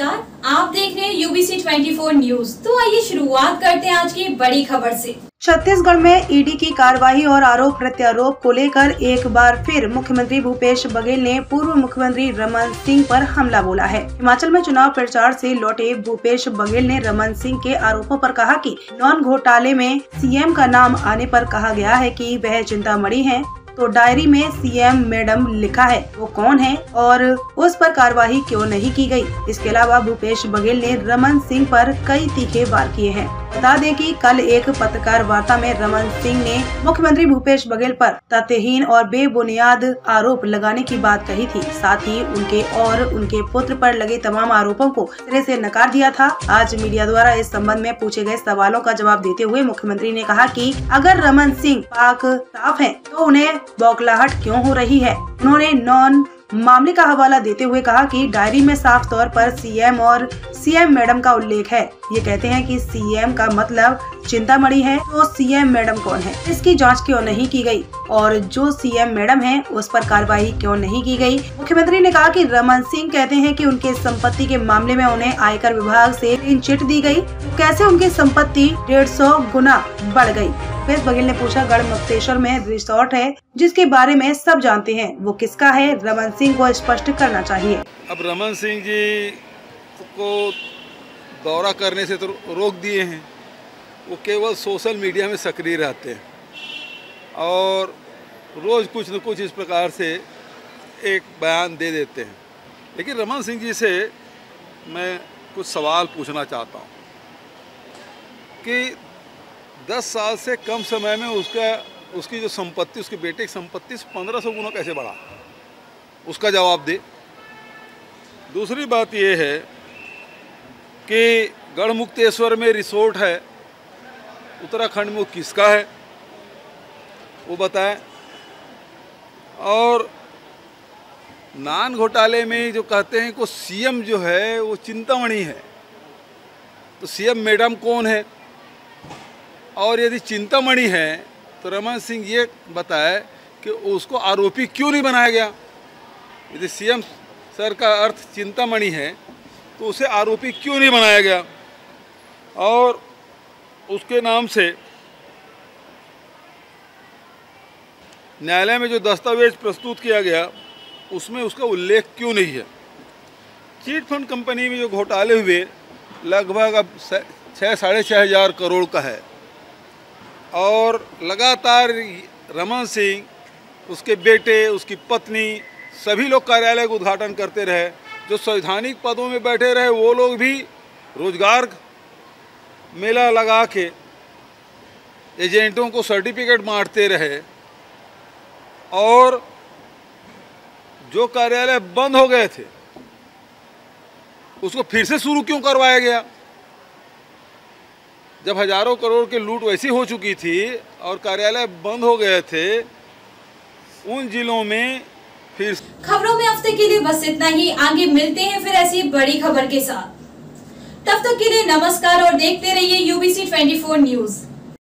नमस्कार, आप देख रहे हैं यूबीसी 24 न्यूज। तो आइए शुरुआत करते हैं आज की बड़ी खबर से। छत्तीसगढ़ में ईडी की कार्रवाई और आरोप प्रत्यारोप को लेकर एक बार फिर मुख्यमंत्री भूपेश बघेल ने पूर्व मुख्यमंत्री रमन सिंह पर हमला बोला है। हिमाचल में चुनाव प्रचार से लौटे भूपेश बघेल ने रमन सिंह के आरोपों पर कहा कि नॉन घोटाले में सीएम का नाम आने पर कहा गया है कि वह चिंतामणि है, तो डायरी में सीएम मैडम लिखा है, वो कौन है और उस पर कार्रवाई क्यों नहीं की गई। इसके अलावा भूपेश बघेल ने रमन सिंह पर कई तीखे वार किए हैं। बता दें कि कल एक पत्रकार वार्ता में रमन सिंह ने मुख्यमंत्री भूपेश बघेल पर तथ्यहीन और बेबुनियाद आरोप लगाने की बात कही थी। साथ ही उनके और उनके पुत्र पर लगे तमाम आरोपों को सिरे से नकार दिया था। आज मीडिया द्वारा इस संबंध में पूछे गए सवालों का जवाब देते हुए मुख्यमंत्री ने कहा कि अगर रमन सिंह पाक साफ है तो उन्हें बौखलाहट क्यों हो रही है। उन्होंने नॉन मामले का हवाला देते हुए कहा कि डायरी में साफ तौर पर सीएम और सीएम मैडम का उल्लेख है। ये कहते हैं कि सीएम का मतलब चिंतामणि है, तो सीएम मैडम कौन है, इसकी जांच क्यों नहीं की गई और जो सीएम मैडम है उस पर कार्रवाई क्यों नहीं की गई। मुख्यमंत्री ने कहा कि रमन सिंह कहते हैं कि उनके संपत्ति के मामले में उन्हें आयकर विभाग से क्लीन चिट दी गई, तो कैसे उनकी संपत्ति 150 गुना बढ़ गई। भूपेश बघेल ने पूछा, गढ़मुक्तेश्वर में रिसोर्ट है जिसके बारे में सब जानते हैं, वो किसका है, रमन सिंह को स्पष्ट करना चाहिए। अब रमन सिंह जी को दौरा करने से तो रोक दिए हैं, वो केवल सोशल मीडिया में सक्रिय रहते हैं और रोज़ कुछ न कुछ इस प्रकार से एक बयान दे देते हैं। लेकिन रमन सिंह जी से मैं कुछ सवाल पूछना चाहता हूँ कि 10 साल से कम समय में उसकी जो संपत्ति, उसके बेटे की संपत्ति 1500 गुना कैसे बढ़ा, उसका जवाब दे। दूसरी बात यह है कि गढ़मुक्तेश्वर में रिसोर्ट है, उत्तराखंड में वो किसका है वो बताएं। और नान घोटाले में जो कहते हैं कि सीएम जो है वो चिंतामणि है, तो सीएम मैडम कौन है, और यदि चिंतामणि है तो रमन सिंह ये बताए कि उसको आरोपी क्यों नहीं बनाया गया। यदि सीएम सर का अर्थ चिंतामणि है तो उसे आरोपी क्यों नहीं बनाया गया, और उसके नाम से न्यायालय में जो दस्तावेज प्रस्तुत किया गया उसमें उसका उल्लेख क्यों नहीं है। चीट फंड कंपनी में जो घोटाले हुए लगभग अब 6-6.5 हज़ार करोड़ का है, और लगातार रमन सिंह, उसके बेटे, उसकी पत्नी, सभी लोग कार्यालय का उद्घाटन करते रहे। जो संवैधानिक पदों में बैठे रहे वो लोग भी रोजगार मेला लगा के एजेंटों को सर्टिफिकेट बांटते रहे, और जो कार्यालय बंद हो गए थे उसको फिर से शुरू क्यों करवाया गया, जब हजारों करोड़ की लूट वैसी हो चुकी थी और कार्यालय बंद हो गए थे उन जिलों में। फिर खबरों में हफ्ते के लिए बस इतना ही। आगे मिलते हैं फिर ऐसी बड़ी खबर के साथ। तब तक के लिए नमस्कार और देखते रहिए यूबीसी 24 न्यूज।